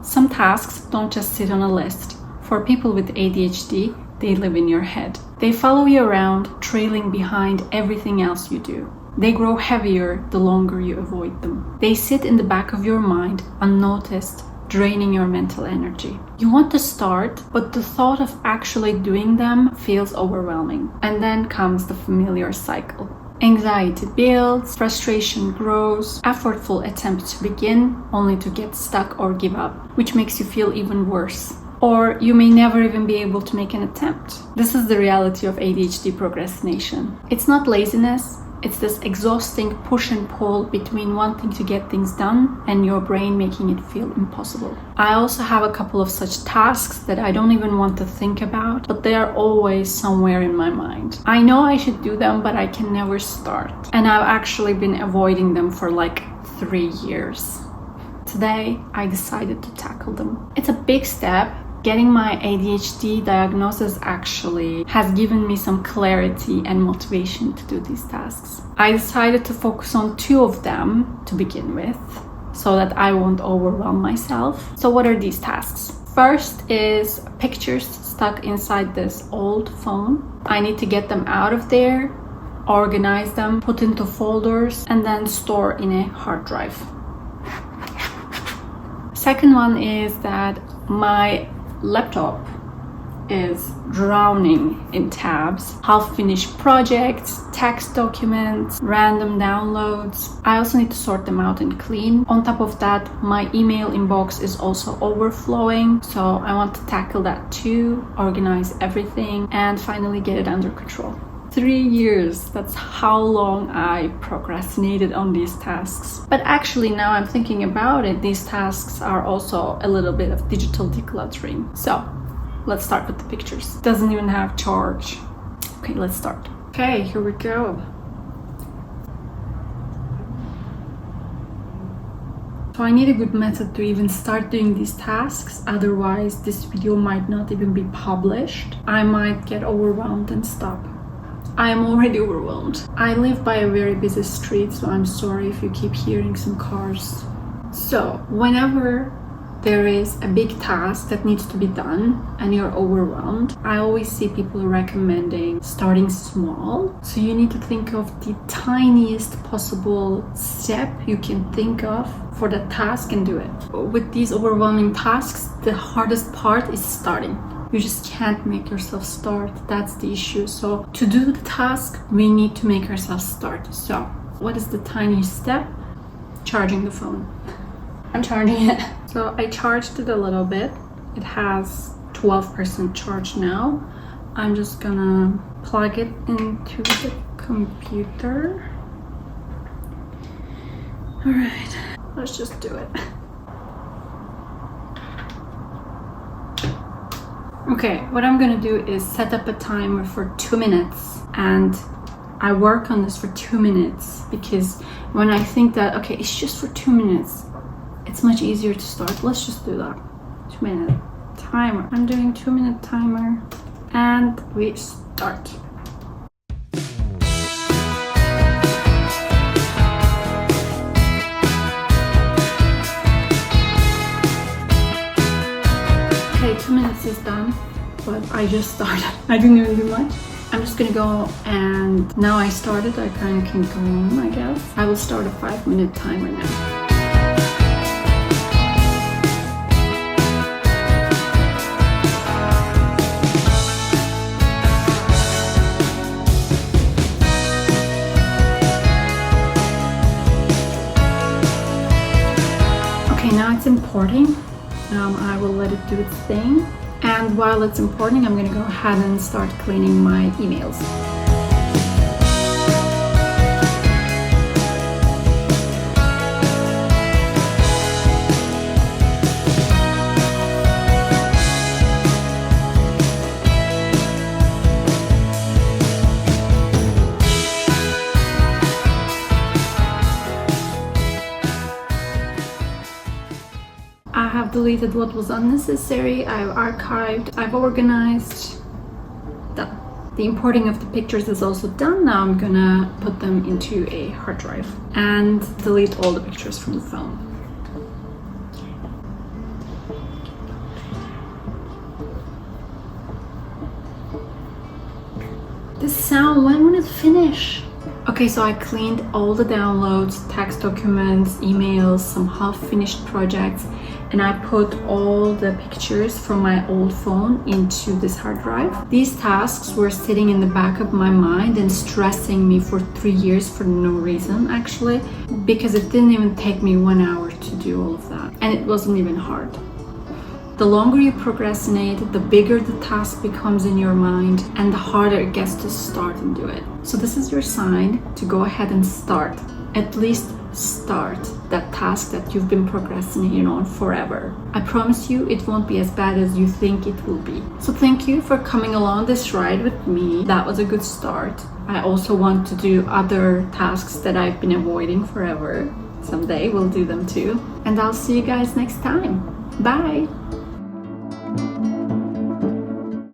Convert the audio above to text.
Some tasks don't just sit on a list. For people with ADHD, they live in your head. They follow you around, trailing behind everything else you do. They grow heavier the longer you avoid them. They sit in the back of your mind, unnoticed, draining your mental energy. You want to start, but the thought of actually doing them feels overwhelming. And then comes the familiar cycle. Anxiety builds, frustration grows, effortful attempts to begin only to get stuck or give up, which makes you feel even worse. Or you may never even be able to make an attempt. This is the reality of ADHD procrastination. It's not laziness, it's this exhausting push and pull between wanting to get things done and your brain making it feel impossible. I also have a couple of such tasks that I don't even want to think about, but they are always somewhere in my mind. I know I should do them, but I can never start. And I've actually been avoiding them for like 3 years. Today, I decided to tackle them. It's a big step. Getting my ADHD diagnosis actually has given me some clarity and motivation to do these tasks. I decided to focus on 2 of them to begin with, so that I won't overwhelm myself. So what are these tasks? First is pictures stuck inside this old phone. I need to get them out of there, organize them, put into folders, and then store in a hard drive. Second one is that my laptop is drowning in tabs, half-finished projects, text documents, random downloads. I also need to sort them out and clean. On top of that, my email inbox is also overflowing, so I want to tackle that too, organize everything, and finally get it under control. 3 years, that's how long I procrastinated on these tasks. But actually, now I'm thinking about it, these tasks are also a little bit of digital decluttering. So let's start with the pictures. Doesn't even have charge. Okay, let's start. Okay, here we go. So I need a good method to even start doing these tasks, otherwise this video might not even be published. I might get overwhelmed and stop. I am already overwhelmed. I live by a very busy street, so I'm sorry if you keep hearing some cars. So whenever there is a big task that needs to be done and you're overwhelmed, I always see people recommending starting small. So you need to think of the tiniest possible step you can think of for the task and do it. With these overwhelming tasks, the hardest part is starting. You just can't make yourself start. That's the issue. So to do the task, we need to make ourselves start. So what is the tiny step? Charging the phone. I'm charging it. So I charged it a little bit. It has 12% charge now. I'm just gonna plug it into the computer. All right, let's just do it. Okay, what I'm gonna do is set up a timer for 2 minutes, and I work on this for 2 minutes because when I think that, okay, it's just for 2 minutes, it's much easier to start. Let's just do that. 2 minute timer. I'm doing 2 minute timer and we start. Okay, 2 minutes is done, but I just started. I didn't even do much. I'm just gonna go, and now I started, I kind of can go on, I guess. I will start a 5 minute timer now. Okay, now it's importing. I will let it do its thing. And while it's importing, I'm gonna go ahead and start cleaning my emails. I have deleted what was unnecessary, I've archived, I've organized. Done. The importing of the pictures is also done. Now I'm gonna put them into a hard drive and delete all the pictures from the phone. this sound? When will it finish? Okay, so I cleaned all the downloads, text documents, emails, some half-finished projects, and I put all the pictures from my old phone into this hard drive. These tasks were sitting in the back of my mind and stressing me for 3 years for no reason, actually, because it didn't even take me 1 hour to do all of that, and it wasn't even hard. The longer you procrastinate, the bigger the task becomes in your mind and the harder it gets to start and do it. So this is your sign to go ahead and start. At least start that task that you've been procrastinating on forever. I promise you it won't be as bad as you think it will be. So thank you for coming along this ride with me. That was a good start. I also want to do other tasks that I've been avoiding forever. Someday we'll do them too. And I'll see you guys next time. Bye!